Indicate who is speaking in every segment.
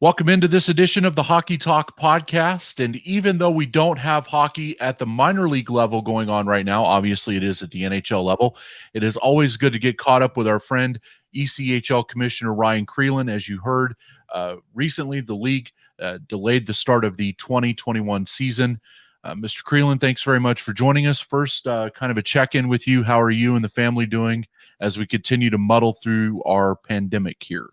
Speaker 1: Welcome into this edition of the Hockey Talk podcast. And even though we don't have hockey at the minor league level going on right now, obviously it is at the NHL level, it is always good to get caught up with our friend ECHL Commissioner Ryan Crelin. As you heard, recently the league delayed the start of the 2021 season. Mr. Crelin, thanks very much for joining us. First, kind of a check-in with you. How are you and the family doing as we continue to muddle through our pandemic here?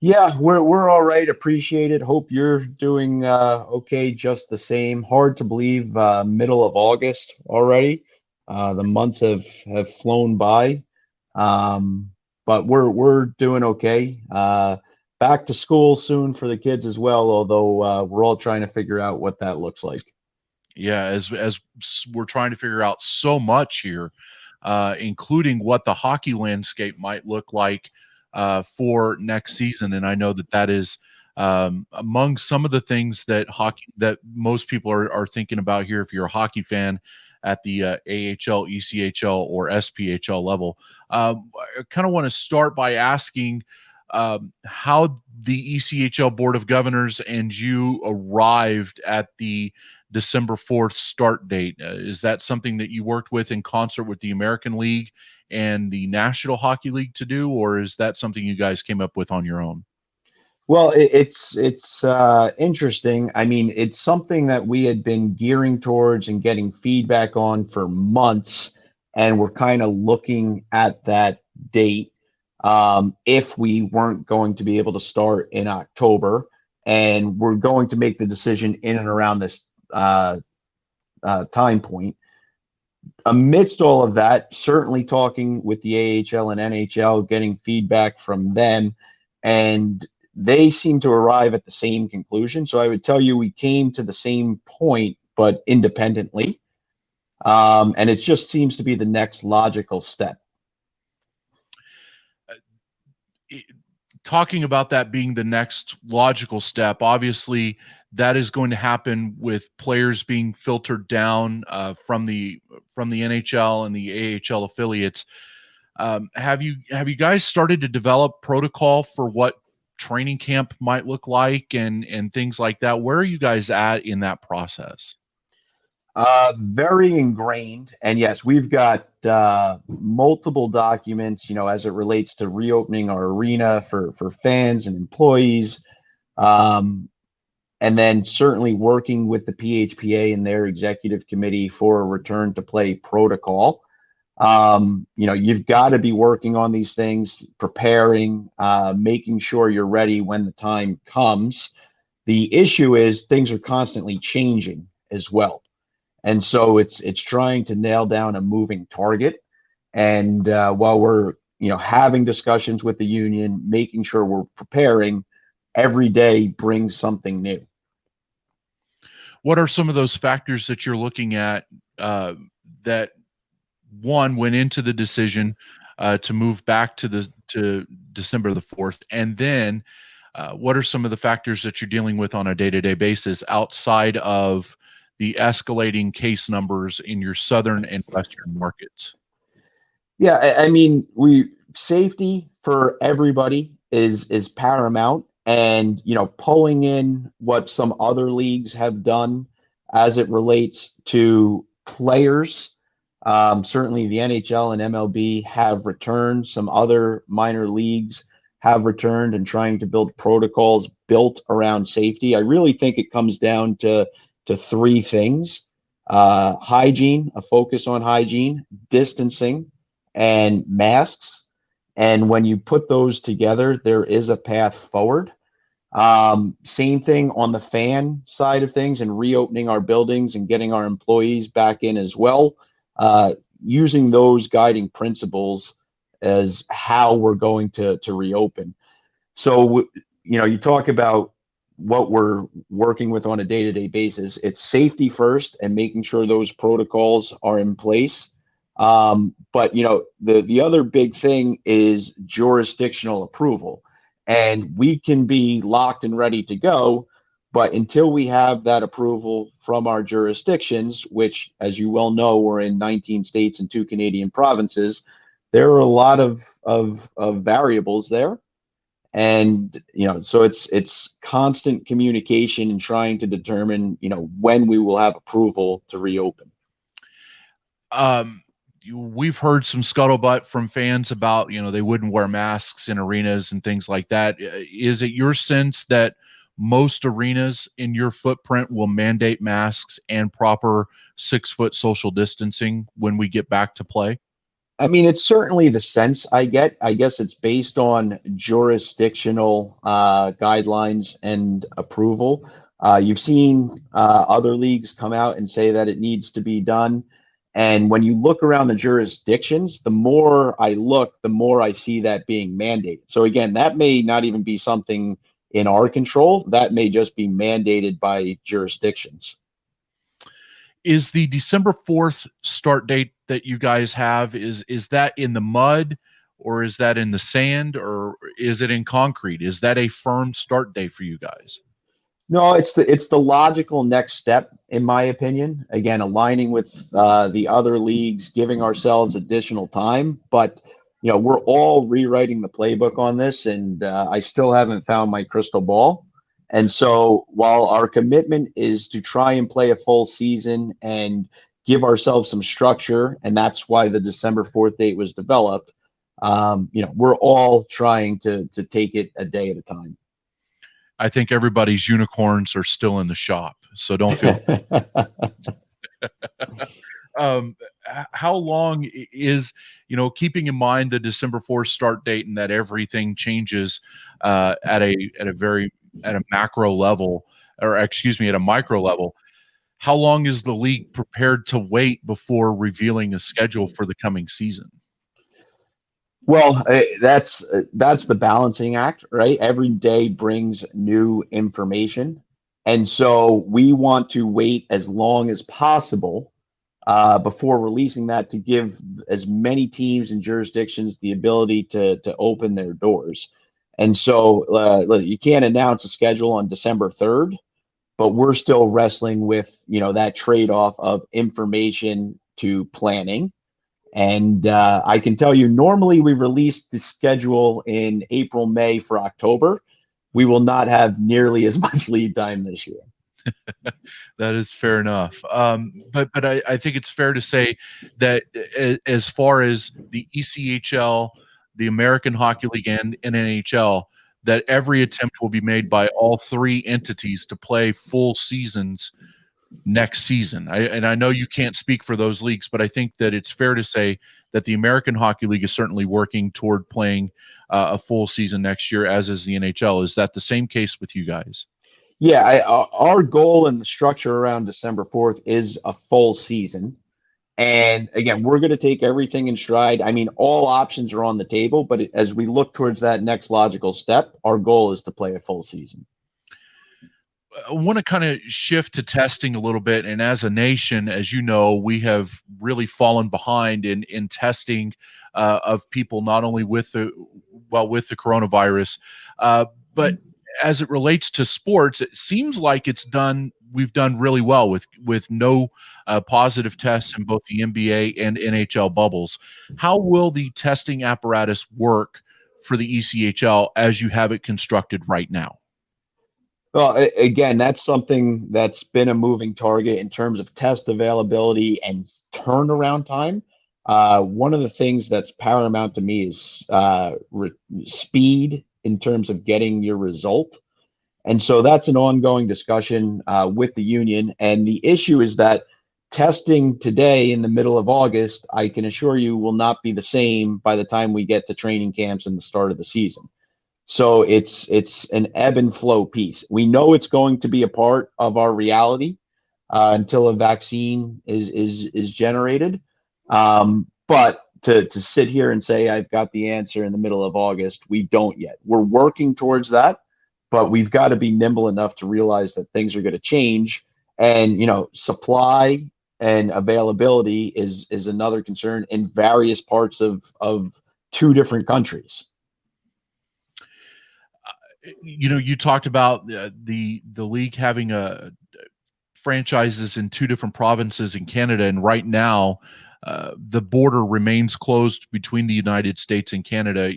Speaker 2: Yeah, we're all right. Appreciate it. Hope you're doing okay, just the same. Hard to believe, middle of August already. The months have flown by, um, but we're doing okay. Back to school soon for the kids as well, although we're all trying to figure out what that looks like.
Speaker 1: Yeah, as we're trying to figure out so much here, including what the hockey landscape might look like for next season. And I know that that is among some of the things that most people are thinking about here. If you're a hockey fan at the AHL, ECHL, or SPHL level, I kind of want to start by asking how the ECHL Board of Governors and you arrived at the December 4th start date. Is that something that you worked with in concert with the American League and the National Hockey League to do, or is that something you guys came up with on your own?
Speaker 2: Well, it's interesting. I mean, it's something that we had been gearing towards and getting feedback on for months, and we're kind of looking at that date if we weren't going to be able to start in October, and we're going to make the decision in and around this time point. Amidst all of that, certainly talking with the AHL and NHL, getting feedback from them, and they seem to arrive at the same conclusion. So I would tell you we came to the same point, but independently. And it just seems to be the next logical step.
Speaker 1: Talking about that being the next logical step, obviously that is going to happen with players being filtered down from the NHL and the AHL affiliates. Have you guys started to develop protocol for what training camp might look like and things like that? Where are you guys at in that process?
Speaker 2: Very ingrained. And yes, we've got multiple documents, as it relates to reopening our arena for fans and employees. Um, and then certainly working with the PHPA and their executive committee for a return to play protocol. You've got to be working on these things, preparing, making sure you're ready when the time comes. The issue is things are constantly changing as well. And so it's trying to nail down a moving target. And while we're having discussions with the union, making sure we're preparing, every day brings something new.
Speaker 1: What are some of those factors that you're looking at that one went into the decision to move back to December the 4th, and then what are some of the factors that you're dealing with on a day-to-day basis outside of the escalating case numbers in your southern and western markets?
Speaker 2: Yeah, I mean, we safety for everybody is paramount, and pulling in what some other leagues have done as it relates to players. Certainly, the NHL and MLB have returned. Some other minor leagues have returned and trying to build protocols built around safety. I really think it comes down to three things: hygiene, a focus on hygiene, distancing, and masks. And when you put those together, there is a path forward. Same thing on the fan side of things and reopening our buildings and getting our employees back in as well. Using those guiding principles as how we're going to reopen. So, you talk about what we're working with on a day-to-day basis. It's safety first and making sure those protocols are in place. But the other big thing is jurisdictional approval, and we can be locked and ready to go, but until we have that approval from our jurisdictions, which, as you well know, we're in 19 states and 2 Canadian provinces, there are a lot of variables there. And, so it's constant communication and trying to determine, when we will have approval to reopen.
Speaker 1: We've heard some scuttlebutt from fans about, they wouldn't wear masks in arenas and things like that. Is it your sense that most arenas in your footprint will mandate masks and proper 6-foot social distancing when we get back to play?
Speaker 2: I mean, it's certainly the sense I get. I guess it's based on jurisdictional guidelines and approval. You've seen other leagues come out and say that it needs to be done. And when you look around the jurisdictions, the more I look, the more I see that being mandated. So again, that may not even be something in our control. That may just be mandated by jurisdictions.
Speaker 1: Is the December 4th start date that you guys have, is that in the mud, or is that in the sand, or is it in concrete? Is that a firm start date for you guys?
Speaker 2: No, it's the logical next step, in my opinion. Again, aligning with the other leagues, giving ourselves additional time. But we're all rewriting the playbook on this, and I still haven't found my crystal ball. And so, while our commitment is to try and play a full season and give ourselves some structure, and that's why the December 4th date was developed, we're all trying to take it a day at a time.
Speaker 1: I think everybody's unicorns are still in the shop, so don't feel. How long is, keeping in mind the December 4th start date and that everything changes at a macro level, or excuse me, at a micro level? How long is the league prepared to wait before revealing a schedule for the coming season?
Speaker 2: Well, that's the balancing act, right? Every day brings new information, and so we want to wait as long as possible before releasing that to give as many teams and jurisdictions the ability to open their doors. And so you can't announce a schedule on December 3rd, but we're still wrestling with that trade-off of information to planning. And I can tell you, normally we release the schedule in April, May for October. We will not have nearly as much lead time this year.
Speaker 1: That is fair enough. But I think it's fair to say that as far as the ECHL, the American Hockey League, and NHL, that every attempt will be made by all three entities to play full seasons next season. I know you can't speak for those leagues, but I think that it's fair to say that the American Hockey League is certainly working toward playing a full season next year, as is the NHL. Is that the same case with you guys?
Speaker 2: Yeah, our goal and the structure around December 4th is a full season. And again, we're going to take everything in stride. I mean, all options are on the table, but as we look towards that next logical step, our goal is to play a full season.
Speaker 1: I want to kind of shift to testing a little bit. And as a nation, as you know, we have really fallen behind in testing of people, not only with the coronavirus, but as it relates to sports, it seems like we've done really well with no positive tests in both the NBA and NHL bubbles. How will the testing apparatus work for the ECHL as you have it constructed right now?
Speaker 2: Well, again, that's something that's been a moving target in terms of test availability and turnaround time. One of the things that's paramount to me is speed in terms of getting your result. And so that's an ongoing discussion with the union. And the issue is that testing today in the middle of August, I can assure you, will not be the same by the time we get to training camps and the start of the season. So it's an ebb and flow piece. We know it's going to be a part of our reality until a vaccine is generated. But to sit here and say I've got the answer in the middle of August, we don't yet. We're working towards that, but we've got to be nimble enough to realize that things are going to change. And supply and availability is another concern in various parts of two different countries.
Speaker 1: You talked about the league having franchises in two different provinces in Canada, and right now the border remains closed between the United States and Canada.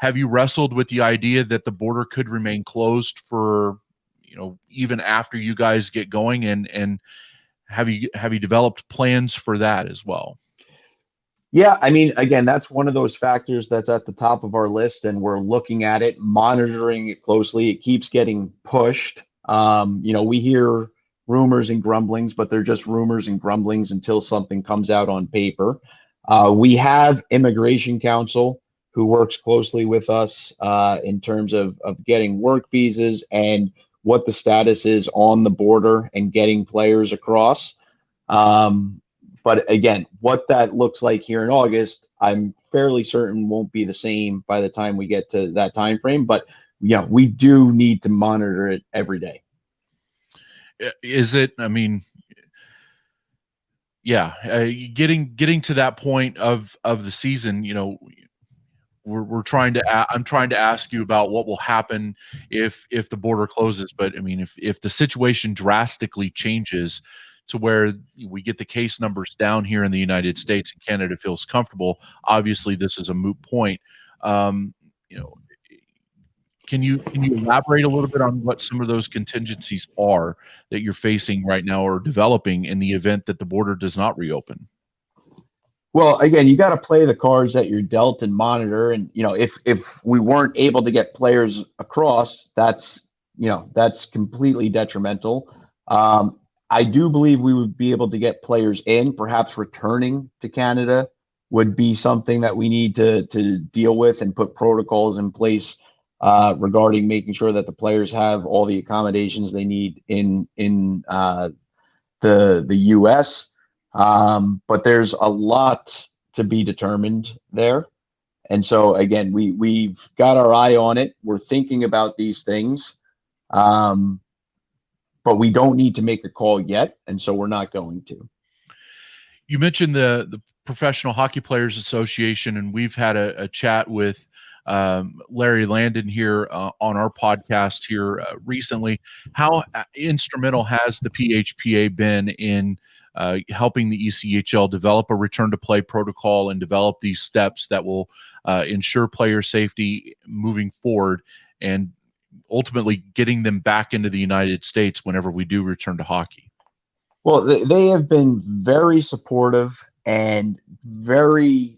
Speaker 1: have you wrestled with the idea that the border could remain closed for, even after you guys get going, and have you developed plans for that as well?
Speaker 2: Yeah, I mean, again, that's one of those factors that's at the top of our list, and we're looking at it, monitoring it closely. It keeps getting pushed. We hear rumors and grumblings, but they're just rumors and grumblings until something comes out on paper. We have Immigration Council who works closely with us in terms of getting work visas and what the status is on the border and getting players across. But again, what that looks like here in August, I'm fairly certain won't be the same by the time we get to that time frame. But we do need to monitor it every day.
Speaker 1: Is it? I mean, yeah, getting to that point of the season, we're trying to. I'm trying to ask you about what will happen if the border closes. But I mean, if the situation drastically changes to where we get the case numbers down here in the United States and Canada feels comfortable, obviously this is a moot point. Um, you know, can you elaborate a little bit on what some of those contingencies are that you're facing right now or developing in the event that the border does not reopen?
Speaker 2: Well, again, you got to play the cards that you're dealt and monitor. And if we weren't able to get players across, that's completely detrimental. I do believe we would be able to get players in. Perhaps returning to Canada would be something that we need to deal with and put protocols in place regarding making sure that the players have all the accommodations they need in the U.S. But there's a lot to be determined there. And so again, we've got our eye on it. We're thinking about these things. But we don't need to make a call yet, and so we're not going to.
Speaker 1: You mentioned the Professional Hockey Players Association, and we've had a chat with Larry Landon here on our podcast here recently. How instrumental has the PHPA been in helping the ECHL develop a return to play protocol and develop these steps that will ensure player safety moving forward, and ultimately getting them back into the United States whenever we do return to hockey?
Speaker 2: Well, they have been very supportive and very,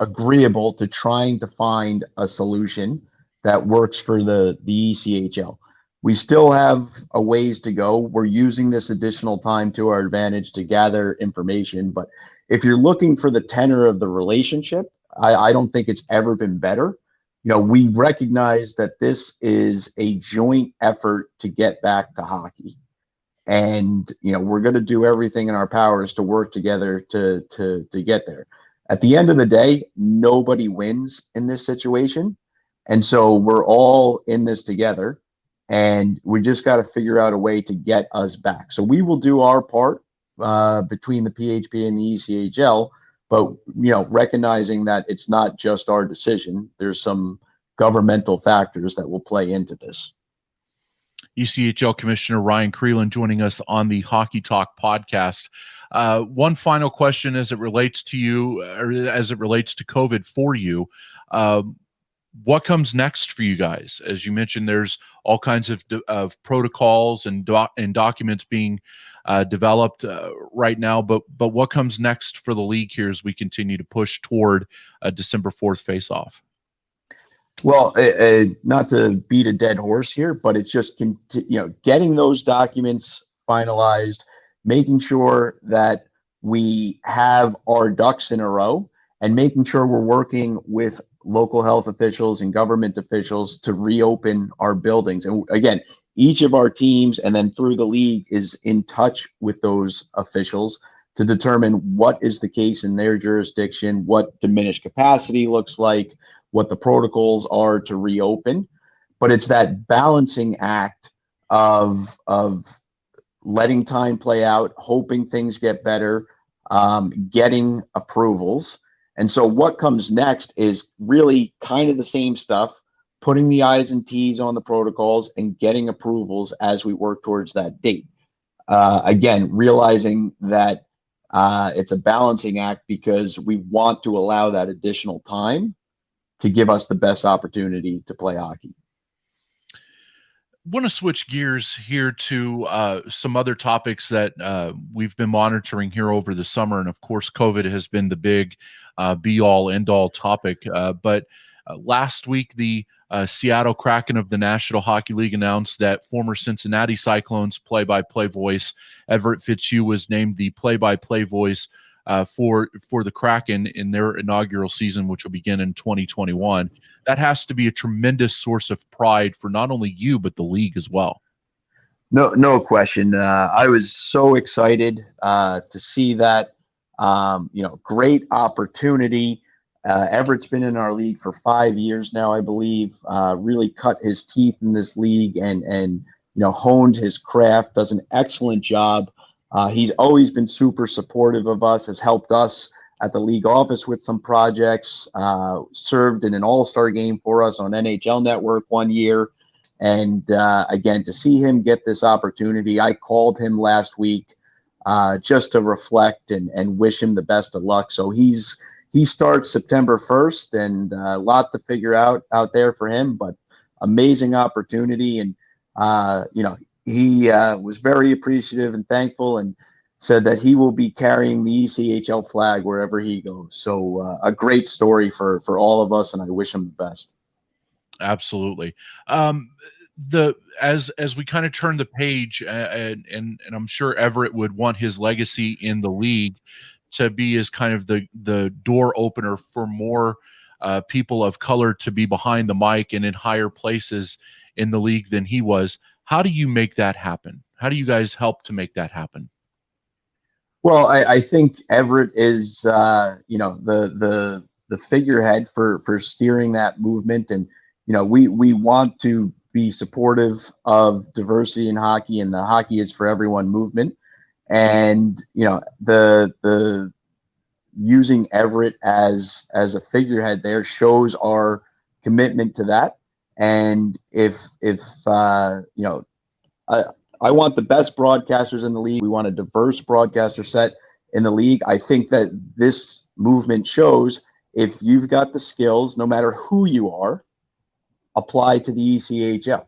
Speaker 2: agreeable to trying to find a solution that works for the ECHL. We still have a ways to go. We're using this additional time to our advantage to gather information. But if you're looking for the tenor of the relationship, I don't think it's ever been better. We recognize that this is a joint effort to get back to hockey. And, we're going to do everything in our powers to work together to get there. At the end of the day, nobody wins in this situation. And so we're all in this together, and we just got to figure out a way to get us back. So we will do our part between the PHP and the ECHL, but recognizing that it's not just our decision. There's some governmental factors that will play into this.
Speaker 1: ECHL Commissioner Ryan Crelin joining us on the Hockey Talk podcast. One final question as it relates to you, or as it relates to COVID for you. What comes next for you guys? As you mentioned, there's all kinds of protocols and documents being developed right now. But what comes next for the league here as we continue to push toward a December 4th face-off?
Speaker 2: Well, not to beat a dead horse here, but it's just getting those documents finalized, making sure that we have our ducks in a row, and making sure we're working with local health officials and government officials to reopen our buildings. And again, each of our teams and then through the league is in touch with those officials to determine what is the case in their jurisdiction, what diminished capacity looks like, what the protocols are to reopen. But it's that balancing act of letting time play out, hoping things get better, getting approvals. And so what comes next is really kind of the same stuff, putting the I's and T's on the protocols and getting approvals as we work towards that date. Again, realizing that It's a balancing act because we want to allow that additional time to give us the best opportunity to play hockey.
Speaker 1: Want to switch gears here to some other topics that we've been monitoring here over the summer. And of course, COVID has been the big be all end all topic. But last week, the Seattle Kraken of the National Hockey League announced that former Cincinnati Cyclones play-by-play voice Everett Fitzhugh was named the play-by-play voice for the Kraken in their inaugural season, which will begin in 2021. That has to be a tremendous source of pride for not only you but the league as well.
Speaker 2: No question. I was so excited to see that. Great opportunity. Everett's been in our league for 5 years now, I believe. Really cut his teeth in this league and honed his craft. Does an excellent job. He's always been super supportive of us. Has helped us at the league office with some projects. Served in an all-star game for us on NHL Network one year. And again, to see him get this opportunity, I called him last week just to reflect and wish him the best of luck. So he starts September 1st, and a lot to figure out there for him, but amazing opportunity. And he was very appreciative and thankful, and said that he will be carrying the ECHL flag wherever he goes. So a great story for all of us, and I wish him the best.
Speaker 1: Absolutely. As we kind of turn the page, and I'm sure Everett would want his legacy in the league to be as kind of the door opener for more people of color to be behind the mic and in higher places in the league than he was. How do you make that happen? How do you guys help to make that happen?
Speaker 2: Well, I think Everett is the figurehead for steering that movement, and we want to be supportive of diversity in hockey and the Hockey is for Everyone movement. And the using Everett as a figurehead there shows our commitment to that. And if I want the best broadcasters in the league. We want a diverse broadcaster set in the league. I think that this movement shows if you've got the skills, no matter who you are, apply to the ECHL.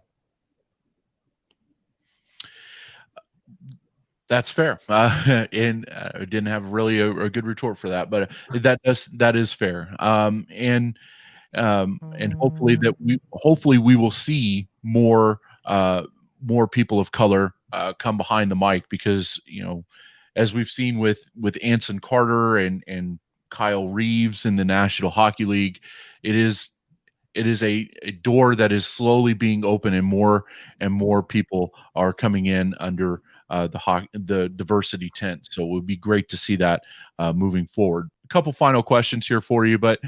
Speaker 1: That's fair. And I didn't have really a good retort for that, but that is fair. And hopefully we will see more people of color come behind the mic, because as we've seen with Anson Carter and Kyle Reeves in the National Hockey League, it is a door that is slowly being open, and more people are coming in under the diversity tent. So it would be great to see that moving forward. A couple final questions here for you, but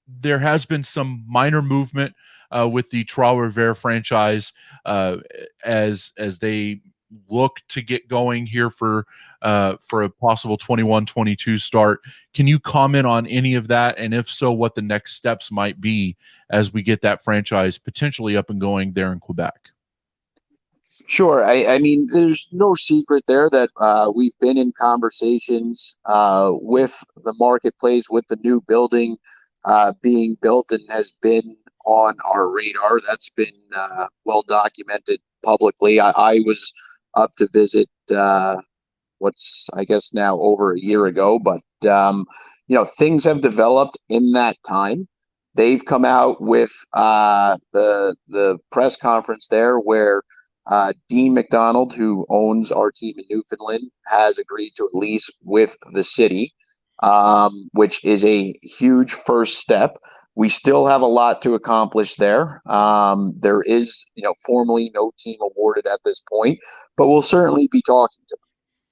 Speaker 1: there has been some minor movement with the Trois-Riveres franchise as they look to get going here for a possible 21-22 start. Can you comment on any of that, and if so, what the next steps might be as we get that franchise potentially up and going there in Quebec?
Speaker 3: Sure. I mean, there's no secret there that we've been in conversations with the marketplace, with the new building being built, and has been on our radar. That's been well documented publicly. I was up to visit what's, I guess, now over a year ago, but things have developed in that time. They've come out with the press conference there where Dean McDonald, who owns our team in Newfoundland, has agreed to a lease with the city, which is a huge first step. We still have a lot to accomplish there. There is, formally no team awarded at this point, but we'll certainly be talking to them.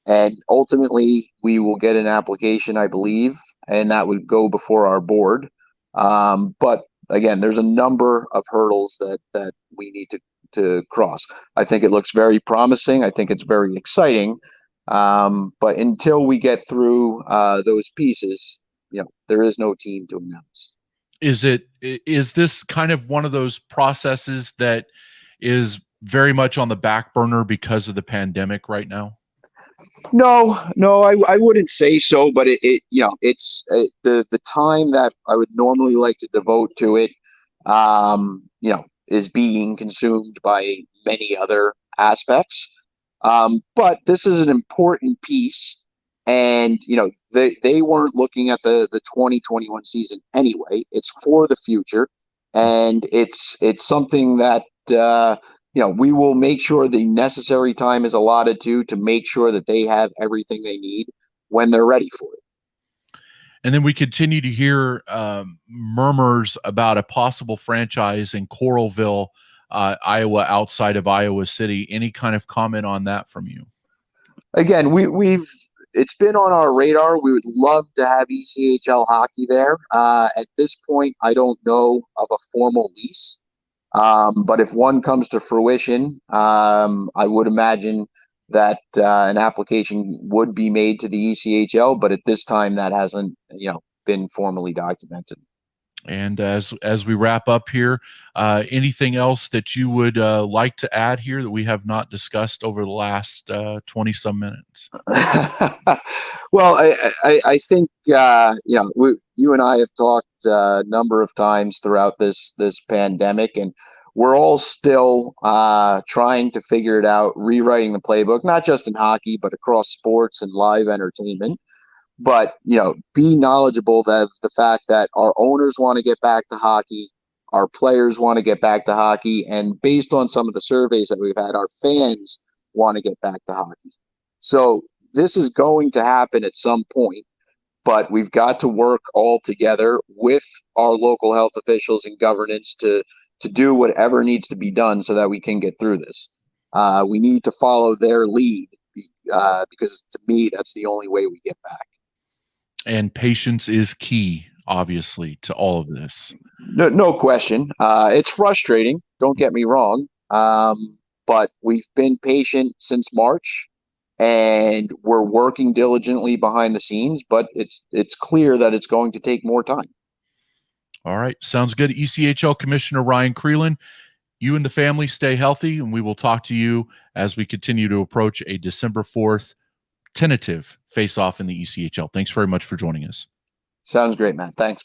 Speaker 3: And ultimately, we will get an application, I believe, and that would go before our board. But again, there's a number of hurdles that we need to cross. I think it looks very promising. I think it's very exciting. But until we get through those pieces, there is no team to announce.
Speaker 1: Is this kind of one of those processes that is very much on the back burner because of the pandemic right now?
Speaker 3: No, I wouldn't say so, but it's the time that I would normally like to devote to it, is being consumed by many other aspects. But this is an important piece, and they weren't looking at the 2021 season anyway. It's for the future, and it's something that we will make sure the necessary time is allotted to make sure that they have everything they need when they're ready for it.
Speaker 1: And then we continue to hear murmurs about a possible franchise in Coralville, Iowa, outside of Iowa City. Any kind of comment on that from you?
Speaker 3: Again, it's been on our radar. We would love to have ECHL hockey there. At this point, I don't know of a formal lease. But if one comes to fruition, I would imagine that an application would be made to the ECHL. But at this time, that hasn't been formally documented.
Speaker 1: And as we wrap up here, anything else that you would like to add here that we have not discussed over the last 20 some minutes?
Speaker 3: Well, I think you and I have talked a number of times throughout this pandemic, and we're all still trying to figure it out, rewriting the playbook, not just in hockey, but across sports and live entertainment. But be knowledgeable of the fact that our owners want to get back to hockey, our players want to get back to hockey, and based on some of the surveys that we've had, our fans want to get back to hockey. So this is going to happen at some point, but we've got to work all together with our local health officials and governance to do whatever needs to be done so that we can get through this. We need to follow their lead because to me, that's the only way we get back.
Speaker 1: And patience is key, obviously, to all of this.
Speaker 3: No question. It's frustrating. Don't get me wrong. But we've been patient since March, and we're working diligently behind the scenes. But it's clear that it's going to take more time.
Speaker 1: All right, sounds good. ECHL Commissioner Ryan Crelin, you and the family stay healthy, and we will talk to you as we continue to approach a December 4th tentative face-off in the ECHL. Thanks very much for joining us.
Speaker 3: Sounds great, man. Thanks.